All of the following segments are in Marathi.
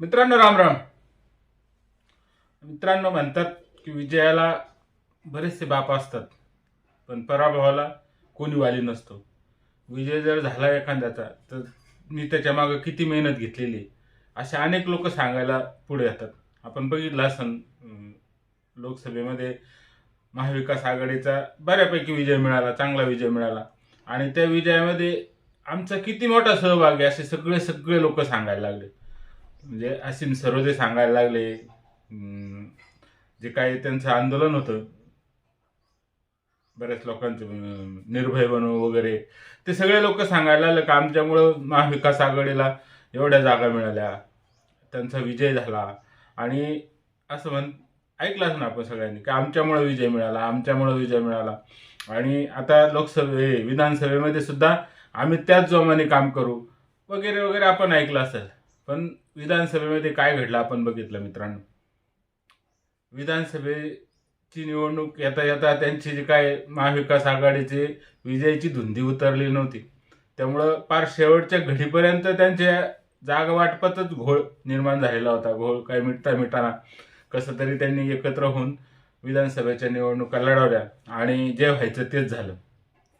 मित्रांनो, राम राम. मित्रांनो, म्हणतात की विजयाला बरेचसे बाप असतात, पण पराभवाला कोणी वाली नसतो. विजय जर झाला एखाद्याचा तर मी त्याच्या मागे किती मेहनत घेतलेली असे अनेक लोक सांगायला पुढे येतात. आपण बघितलं असन लोकसभेमध्ये महाविकास आघाडीचा बऱ्यापैकी विजय मिळाला, चांगला विजय मिळाला. आणि त्या विजयामध्ये आमचा किती मोठा सहभाग आहे असे सगळे सगळे लोक सांगायला लागले. म्हणजे असीम सरोदे सांगायला लागले. जे काही त्यांचं आंदोलन होतं बऱ्याच लोकांचं, निर्भय बनव वगैरे, ते सगळे लोक सांगायला लागले की आमच्यामुळं महाविकास आघाडीला एवढ्या जागा मिळाल्या, त्यांचा विजय झाला. आणि असं ऐकलंच ना आपण सगळ्यांनी की आमच्यामुळे विजय मिळाला, आमच्यामुळे विजय मिळाला. आणि आता विधानसभेमध्ये सुद्धा आम्ही त्याच जोमाने काम करू वगैरे वगैरे आपण ऐकलं असेल. पण विधानसभेमध्ये काय घडलं आपण बघितलं मित्रांनो. विधानसभेची निवडणूक येता येता त्यांची जी काय महाविकास आघाडीची विजयाची धुंदी उतरली नव्हती, त्यामुळं फार शेवटच्या घडीपर्यंत त्यांच्या जागा वाटपातच घोळ निर्माण झालेला होता. घोळ काय मिटताना कसं तरी त्यांनी एकत्र होऊन विधानसभेच्या निवडणुका लढवल्या आणि जे व्हायचं तेच झालं.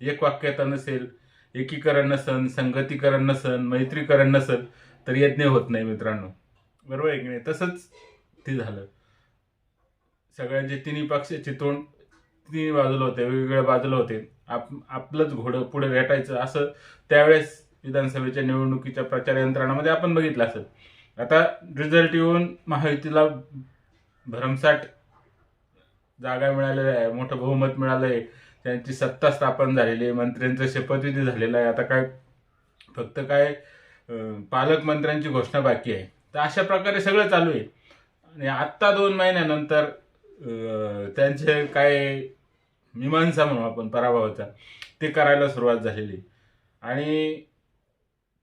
एक वाक्यता नसेल, एकीकरण नसन, संगतीकरण नसन, मैत्रीकरण नसेल तर यज्ञ होत नाही मित्रांनो. बरोबर आहे की नाही? तसंच ते झालं. सगळ्यांचे तिन्ही पक्षाचे तोंड तिन्ही बाजूला होते, वेगवेगळ्या बाजूला होते. आपलंच घोडं पुढे रेटायचं असं त्यावेळेस विधानसभेच्या निवडणुकीच्या प्रचार यंत्रणामध्ये आपण बघितलं असेल. आता रिझल्ट येऊन महायुतीला भरमसाठ जागा मिळालेल्या आहे, मोठं बहुमत मिळालं आहे, त्यांची सत्ता स्थापन झालेली आहे, मंत्र्यांचा शपथविधी झालेला आहे. आता काय फक्त काय पालकमंत्र्यांची घोषणा बाकी आहे. तर अशा प्रकारे सगळं चालू आहे. आणि आत्ता 2 महिन्यानंतर त्यांचे काय मीमांसा म्हणू आपण पराभवाचा, ते करायला सुरुवात झालेली. आणि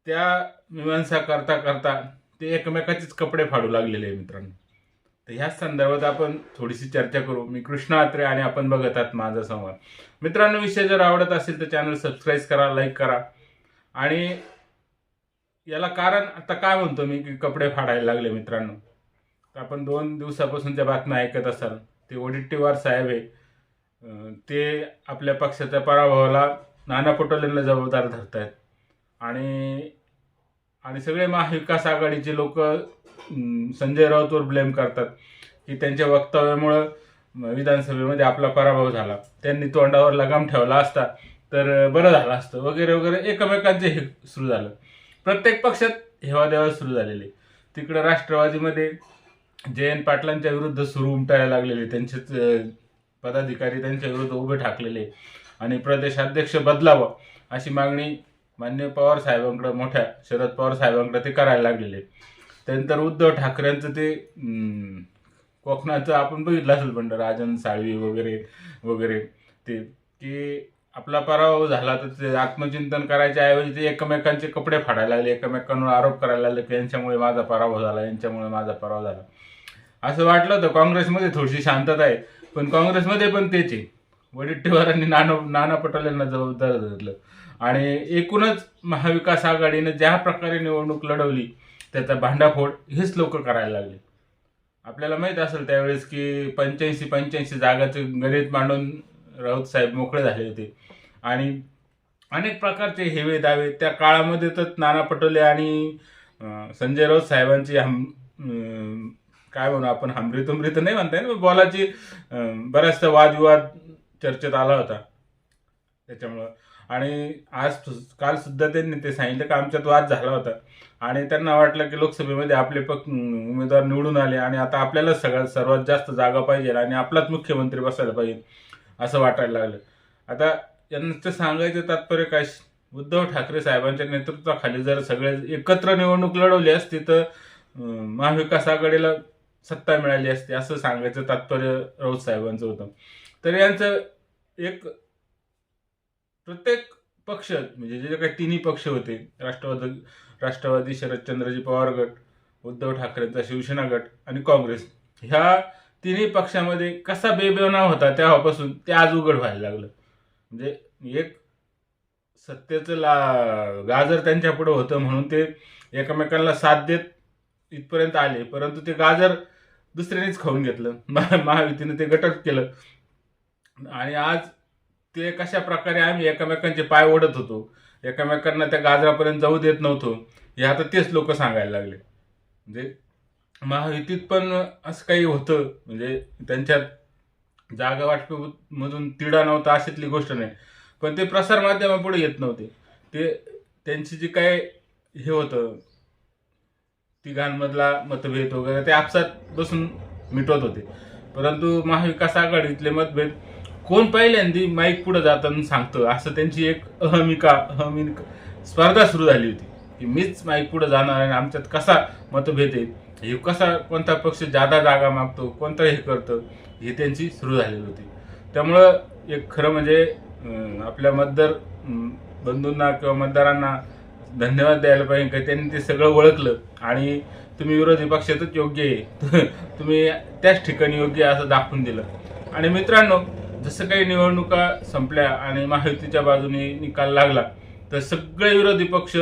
त्या मीमांसा करता करता ते एकमेकाचेच कपडे फाडू लागलेले आहे मित्रांनो. तर ह्याच संदर्भात आपण थोडीशी चर्चा करू. मी कृष्णा अत्रे आणि आपण बघत आहात माझा संवाद. मित्रांनो, विषय जर आवडत असेल तर चॅनल सबस्क्राईब करा, लाईक करा. आणि याला कारण आता काय म्हणतो मी की कपडे फाडायला लागले मित्रांनो, तर आपण 2 दिवसापासूनच्या बातम्या ऐकत असाल. ते वडेट्टीवार साहेब आहे, ते आपल्या पक्षाच्या पराभवाला नाना पटोलेंना जबाबदार धरतायत. आणि आणि सगळे महाविकास आघाडीचे लोक संजय राऊतवर ब्लेम करतात की त्यांच्या वक्तव्यामुळं विधानसभेमध्ये आपला पराभव झाला, त्यांनी तोंडावर लगाम ठेवला असता तर बरं झालं असतं वगैरे वगैरे. एकमेकांचे हे सुरू झालं. प्रत्येक पक्षात हेवादेवा सुरू झालेले. तिकडं राष्ट्रवादीमध्ये जयंत पाटलांच्या विरुद्ध सुरू उमटायला लागलेले, त्यांचेच पदाधिकारी त्यांच्या विरुद्ध उभे ठाकलेले आणि प्रदेशाध्यक्ष बदलावं अशी मागणी माननीय पवार साहेबांकडे, मोठ्या शरद पवार साहेबांकडे ते करायला लागलेले. त्यानंतर उद्धव ठाकरेंचं ते कोकणाचं आपण बघितलं असेल, पण राजन साळवी वगैरे वगैरे, ते की आपला पराभव झाला तर ते आत्मचिंतन करायच्या ऐवजी ते एकमेकांचे कपडे फाडायला लागले, एकमेकांवर आरोप करायला लागले की यांच्यामुळे माझा पराभव झाला, यांच्यामुळे माझा पराभव झाला. असं वाटलं होतं काँग्रेसमध्ये थोडीशी शांतता आहे, पण काँग्रेसमध्ये पण तेच आहे. वडेट्टीवारांनी नाना पटोलेंना जबाबदार धरलं. आणि एकूणच महाविकास आघाडीनं ज्या प्रकारे निवडणूक लढवली त्याचा भांडाफोड हेच लोक करायला लागले. आपल्याला माहीत असेल त्यावेळेस की 85 जागाचे गणित मांडून राऊत साहेब मोकळे झाले होते. आणि अनेक प्रकारचे हेवे दावे त्या काळामध्ये तर नाना पटोले आणि संजय राऊत साहेबांची काय म्हणू आपण, हमरी तुमरी तर नाही म्हणता येईल, बोलाची बराचसा वादविवाद चर्चेत आला होता त्याच्यामुळं. आणि काल सुद्धा त्यांनी ते सांगितलं की आमच्यात वाद झाला होता आणि त्यांना वाटलं की लोकसभेमध्ये आपले उमेदवार निवडून आले आणि आता आपल्यालाच सर्वात जास्त जागा पाहिजे आणि आपलाच मुख्यमंत्री बसायला पाहिजे असं वाटायला लागलं. आता यांचं सांगायचं तात्पर्य काय, उद्धव ठाकरे साहेबांच्या नेतृत्वाखाली जर सगळे एकत्र निवडणूक लढवली असती तर महाविकास आघाडीला सत्ता मिळाली असते असं सांगायचं तात्पर्य राऊत साहेबांचं होतं. तर यांचं एक प्रत्येक पक्ष म्हणजे जे काही तिन्ही पक्ष होते, राष्ट्रवादी शरदचंद्रजी पवार गट, उद्धव ठाकरेंचा शिवसेना गट आणि काँग्रेस, ह्या तिन्ही पक्षामध्ये कसा बेबनाव होता तेव्हापासून ते आज उघड व्हायला लागलं. म्हणजे एक सत्तेचं गाजर त्यांच्या पुढे होतं म्हणून ते एकमेकांना साथ देत इथपर्यंत आले, परंतु ते गाजर दुसऱ्यानेच खाऊन घेतलं. महायुतीने ते गटच केलं. आणि आज ते कशा प्रकारे आम्ही एकमेकांचे पाय ओढत होतो, एकमेकांना त्या गाजरापर्यंत जाऊ देत नव्हतो, हे आता तेच लोक सांगायला लागले. म्हणजे महायुतीत पण असं काही होतं, म्हणजे त्यांच्यात जागा वाटपमधून तिढा नव्हता अशातली गोष्ट नाही, पण ते प्रसारमाध्यमापुढे येत नव्हते. ते त्यांची जी काय हे होतं, तिघांमधला मतभेद वगैरे ते आपसात बसून मिटवत होते. परंतु महाविकास आघाडीतले मतभेद कोण पहिल्यांदी माईक पुढे जाताना सांगतं, असं त्यांची एक अहमिक स्पर्धा सुरू झाली होती की मीच माईक पुढे जाणार आणि आमच्यात कसा मतभेद आहे, हे कसा कोणता पक्ष जादा जागा मागतो, कोणतं हे करतं, ही त्यांची सुरू झालेली होती. त्यामुळं एक खरं म्हणजे आपल्या मतदार बंधूंना किंवा मतदारांना धन्यवाद द्यायला पाहिजे की त्यांनी ते सगळं ओळखलं आणि तुम्ही विरोधी पक्षातच योग्य आहे, तुम्ही त्याच ठिकाणी योग्य असं दाखवून दिलं. आणि मित्रांनो, जसं काही निवडणुका संपल्या आणि महायुतीच्या बाजूने निकाल लागला, तर सगळे विरोधी पक्ष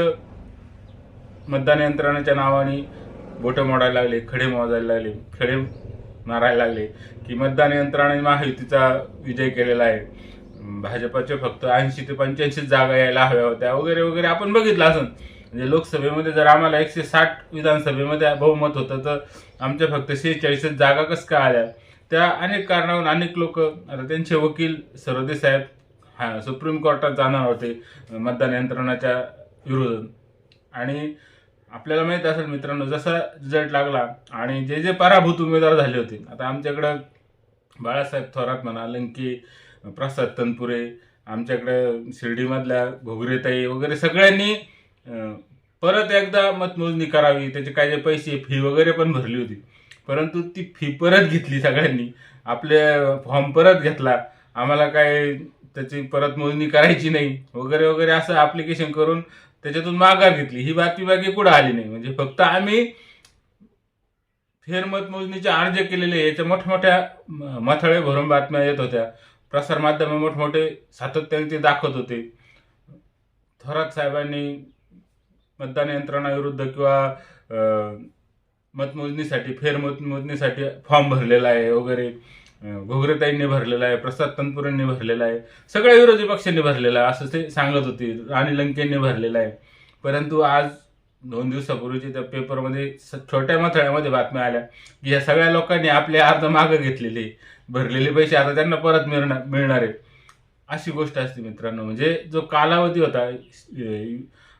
मतदान यंत्रणाच्या नावाने बोटं मोडायला लागले, खडे मोजायला लागले, खडे मारायला लागले की मतदान यंत्रणाने महायुतीचा विजय केलेला आहे, भाजपचे फक्त 80 ते 85 जागा यायला हव्या होत्या वगैरे वगैरे आपण बघितलं असं. म्हणजे लोकसभेमध्ये जर आम्हाला 160 विधानसभेमध्ये बहुमत होतं, तर आमच्या फक्त 46 जागा कसं काय आल्या, त्या अनेक कारणावरून अनेक लोक, आता त्यांचे वकील सरोदे साहेब सुप्रीम कोर्टात जाणार होते मतदान यंत्रणाच्या विरोधात. आणि आपल्याला माहित असेल मित्रांनो, जसा रिझल्ट लागला आणि जे जे पराभूत उमेदवार झाले होते, आता आमच्याकडं बाळासाहेब थोरात म्हणा, लंके, प्रसाद तनपुरे, आमच्याकडे शिर्डीमधल्या घोगरेताई वगैरे सगळ्यांनी परत एकदा मतमोजणी करावी, त्याचे काय जे पैसे फी वगैरे पण भरली होती, परंतु ती फी परत घेतली सगळ्यांनी, आपले फॉर्म परत घेतला, आम्हाला काय त्याची परत मोजणी करायची नाही वगैरे वगैरे असं ॲप्लिकेशन करून त्याच्यातून माघार घेतली. ही बाकी कुठं आली नाही. म्हणजे फक्त आम्ही फेरमतमोजणीचे अर्ज केलेले, याच्या मोठमोठ्या मथळे भरून बातम्या येत होत्या, प्रसारमाध्यम मोठमोठे सातत्याने ते दाखवत होते. थोरात साहेबांनी मतदान यंत्रणाविरुद्ध किंवा मतमोजणीसाठी फेरमतमोजणीसाठी फॉर्म भरलेला आहे वगैरे, घोगरेताईंनी भरलेला आहे, प्रसाद तनपुरेंनी भरलेला आहे, सगळ्या विरोधी पक्षांनी भरलेला आहे असं ते सांगत होते, राणी लंकेंनी भरलेला आहे. परंतु आज 2 दिवसापूर्वीच्या त्या पेपरमध्ये छोट्या मथळ्यामध्ये बातम्या आल्या की या सगळ्या लोकांनी आपले अर्ज मागं घेतलेले, भरलेले पैसे आता त्यांना परत मिळणार आहेत. अशी गोष्ट असते मित्रांनो. म्हणजे जो कालावधी होता,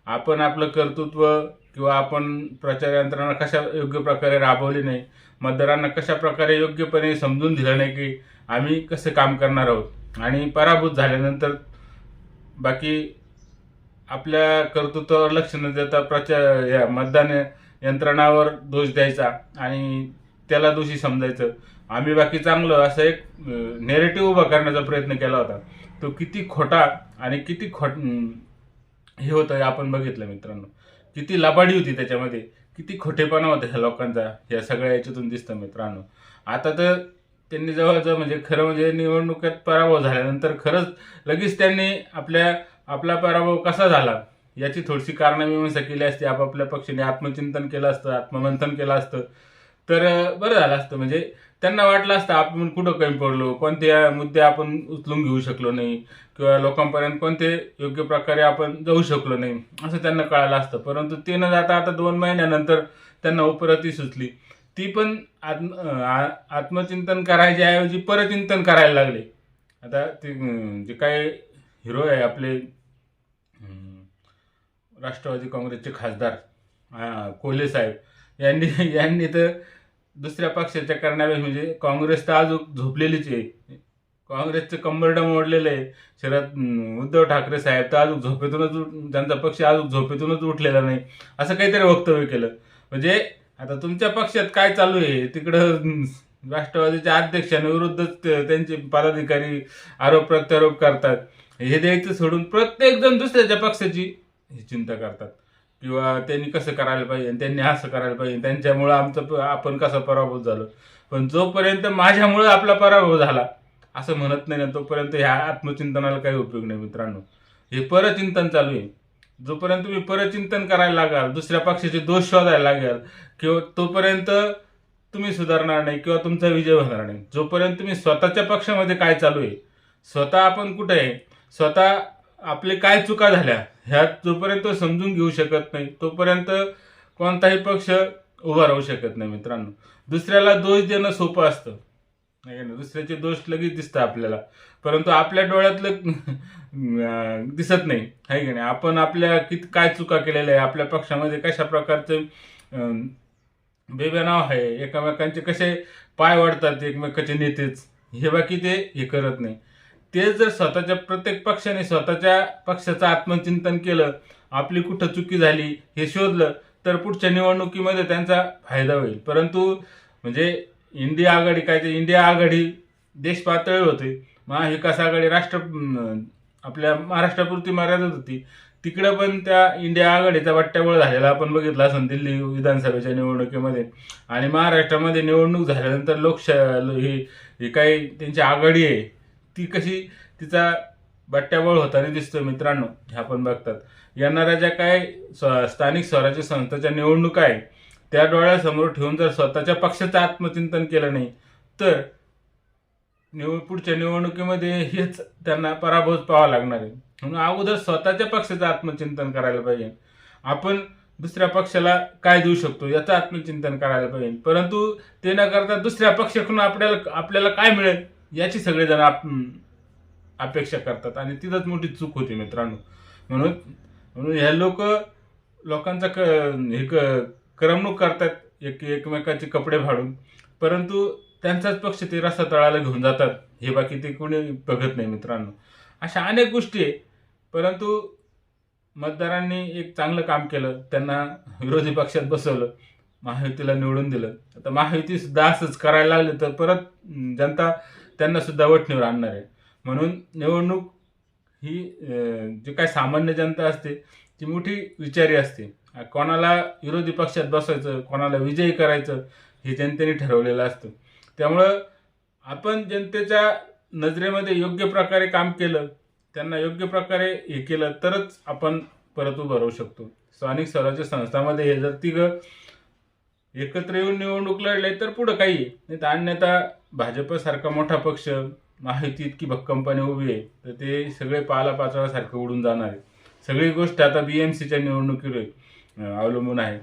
आपण आपलं कर्तृत्व किंवा आपण प्रचार यंत्रणा कशा योग्य प्रकारे राबवली नाही, मतदारांना कशा प्रकारे योग्यपणे समजून दिलं नाही की आम्ही कसं काम करणार आहोत, आणि पराभूत झाल्यानंतर बाकी आपल्या कर्तृत्वावर लक्ष न देता या मतदान यंत्रणावर दोष द्यायचा आणि त्याला दोषी समजायचं, आम्ही बाकी चांगलं, असं एक नेरेटिव्ह उभा करण्याचा प्रयत्न केला होता. तो किती खोटा आणि किती हे होतं आपण बघितलं मित्रांनो. किती लबाडी होती त्याच्यामध्ये, किती खोटेपणा होता ह्या लोकांचा, या सगळ्या याच्यातून दिसतं मित्रांनो. आता तर त्यांनी जवळजवळ म्हणजे खरं म्हणजे निवडणुकीत पराभव झाल्यानंतर खरंच लगेच त्यांनी आपला पराभव कसा झाला याची थोडीशी कारणमीमांसा केली असती, आपापल्या पक्षाने आत्मचिंतन केलं असतं, आत्ममंथन केलं असतं, तर बरं झालं असतं. म्हणजे त्यांना वाटलं असतं आपण कुठं कमी पडलो, कोणते मुद्दे आपण उचलून घेऊ शकलो नाही, किंवा लोकांपर्यंत कोणते योग्य प्रकारे आपण जाऊ शकलो नाही, असं त्यांना कळालं असतं. परंतु ते न जाता आता 2 महिन्यानंतर त्यांना उपरती सुचली, ती पण आत्मचिंतन करायच्या ऐवजी परचिंतन करायला लागले. आता ते जे काय हिरो आहे आपले राष्ट्रवादी काँग्रेसचे खासदार कोल्हे साहेब यांनी तर दुसऱ्या पक्षाच्या करण्यापेक्षा, म्हणजे काँग्रेस तर अजून झोपलेलीच आहे, काँग्रेसचं कंबरडं मोडलेलं आहे. उद्धव ठाकरे साहेब तर अजून त्यांचा पक्ष अजून झोपेतूनच उठलेला नाही, असं काहीतरी वक्तव्य केलं. म्हणजे आता तुमच्या पक्षात काय चालू आहे, तिकडं राष्ट्रवादीच्या अध्यक्षांविरुद्धच त्यांचे पदाधिकारी आरोप प्रत्यारोप करतात, हे द्यायचं सोडून प्रत्येक जण दुसऱ्याच्या पक्षाची चिंता करतात, किंवा त्यांनी कसं करायला पाहिजे, त्यांनी असं करायला पाहिजे, त्यांच्यामुळं आपण कसं पराभूत झालो. पण जोपर्यंत माझ्यामुळं आपला पराभव झाला असं म्हणत नाही ना, तोपर्यंत ह्या आत्मचिंतनाला काही उपयोग नाही मित्रांनो. हे परचिंतन चालू आहे. जोपर्यंत तुम्ही परचिंतन करायला लागाल, दुसऱ्या पक्षाचे दोष शोधायला लागाल किंवा तोपर्यंत तुम्ही सुधारणार नाही किंवा तुमचा विजय होणार नाही. जोपर्यंत तुम्ही स्वतःच्या पक्षामध्ये काय चालू आहे, स्वतः आपण कुठे आहे, स्वतः आपले काय चुका झाल्या ह्यात जोपर्यंत समजून घेऊ शकत नाही, तोपर्यंत कोणताही पक्ष उभा राहू शकत नाही मित्रांनो. दुसऱ्याला दोष देणं सोपं असतं, नाही का नाही, दुसऱ्याचे दोष लगेच दिसतात आपल्याला, परंतु आपल्या डोळ्यातलं दिसत नाही, आहे की नाही. आपण आपल्या काय चुका केलेल्या आहे, आपल्या पक्षामध्ये कशा प्रकारचं बेबनाव आहे, एकमेकांचे कसे पाय वाढतात एकमेकाचे नेतेच, हे बाकी ते हे करत नाही. ते जर स्वतःच्या प्रत्येक पक्षाने स्वतःच्या पक्षाचं आत्मचिंतन केलं, आपली कुठं चुकी झाली हे शोधलं, तर पुढच्या निवडणुकीमध्ये त्यांचा फायदा होईल. परंतु म्हणजे इंडिया आघाडी काय, ते इंडिया आघाडी देश पातळीवर होते, महाविकास आघाडी आपल्या महाराष्ट्रापुरती मर्यादित होती. तिकडं पण त्या इंडिया आघाडीचा बट्ट्याबोळ झालेला आपण बघितला असेल दिल्ली विधानसभेच्या निवडणुकीमध्ये. आणि महाराष्ट्रामध्ये निवडणूक झाल्यानंतर ही काही त्यांची आघाडी आहे ती कशी तिचा बट्ट्याबोळ होताना दिसतोय मित्रांनो, हे आपण बघतात. येणाऱ्या ज्या काय स्थानिक स्वराज्य संस्थांच्या निवडणुका आहे त्या डोळ्यासमोर ठेवून जर स्वतःच्या पक्षाचं आत्मचिंतन केलं नाही तर पुढच्या निवडणुकीमध्ये हेच त्यांना पराभव पाहावा लागणार आहे. म्हणून अगोदर स्वतःच्या पक्षाचं आत्मचिंतन करायला पाहिजे. आपण दुसऱ्या पक्षाला काय देऊ शकतो याचं आत्मचिंतन करायला पाहिजे. परंतु ते न करता दुसऱ्या पक्षाकडून आपल्याला काय मिळेल याची सगळेजण अपेक्षा करतात आणि तिथंच मोठी चूक होती मित्रांनो. म्हणून ह्या लोकांचा करमणूक करतात एकमेकाचे कपडे फाडून, परंतु त्यांचाच पक्ष ते रस्ता तळाला घेऊन जातात, हे बाकी ते कोणी बघत नाही मित्रांनो. अशा अनेक गोष्टी आहे. परंतु मतदारांनी एक चांगलं काम केलं, त्यांना विरोधी पक्षात बसवलं, महायुतीला निवडून दिलं. आता महायुती सुद्धा असंच करायला लागले तर परत जनता त्यांना सुद्धा वठणीवर आणणार आहे. म्हणून निवडणूक ही जी काय सामान्य जनता असते ती मोठी विचारी असते. कोणाला विरोधी पक्षात बसवायचं, कोणाला विजयी करायचं हे जनतेने ठरवलेलं असतं. त्यामुळं आपण जनतेच्या नजरेमध्ये योग्य प्रकारे काम केलं, त्यांना योग्य प्रकारे हे केलं तरच आपण परत उभं राहू शकतो. स्थानिक स्वराज्य संस्थांमध्ये हे जर तिघं एकत्र येऊन निवडणूक लढले तर पुढं काही नाही, तर अन्यथा भाजपसारखा मोठा पक्ष, महायुती इतकी भक्कमपणे उभी आहे तर ते सगळे पालापाचोळ्यासारखं उडून जाणार आहे. सगळी गोष्ट आता BMCच्या निवडणुकीवर अवलंबून आहे.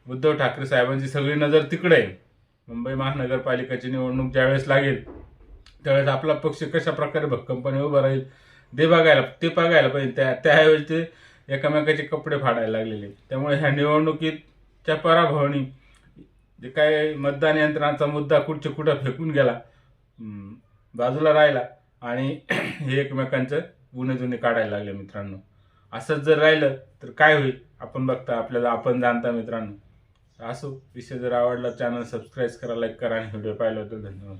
उद्धव ठाकरे साहेबांची सगळी नजर तिकडे आहे. मुंबई महानगरपालिकेची निवडणूक ज्यावेळेस लागेल त्यावेळेस आपला पक्ष कशा प्रकारे भक्कमपणे उभा राहील ते बघायला पाहिजे. त्याऐवजी ते एकमेकाचे कपडे फाडायला लागलेले. त्यामुळे ह्या निवडणुकीच्या पराभवानी जे काय मतदान यंत्रणाचा मुद्दा कुठं फेकून गेला, बाजूला राहिला आणि हे एकमेकांचं गुन्हे काढायला लागले मित्रांनो. असंच जर राहिलं तर काय होईल आपण बघता, आपण जाणता मित्रांनो. असो, विषय जर आवडला चॅनल सबस्क्राईब करा, लाईक करा आणि व्हिडिओ पाहिला तर धन्यवाद.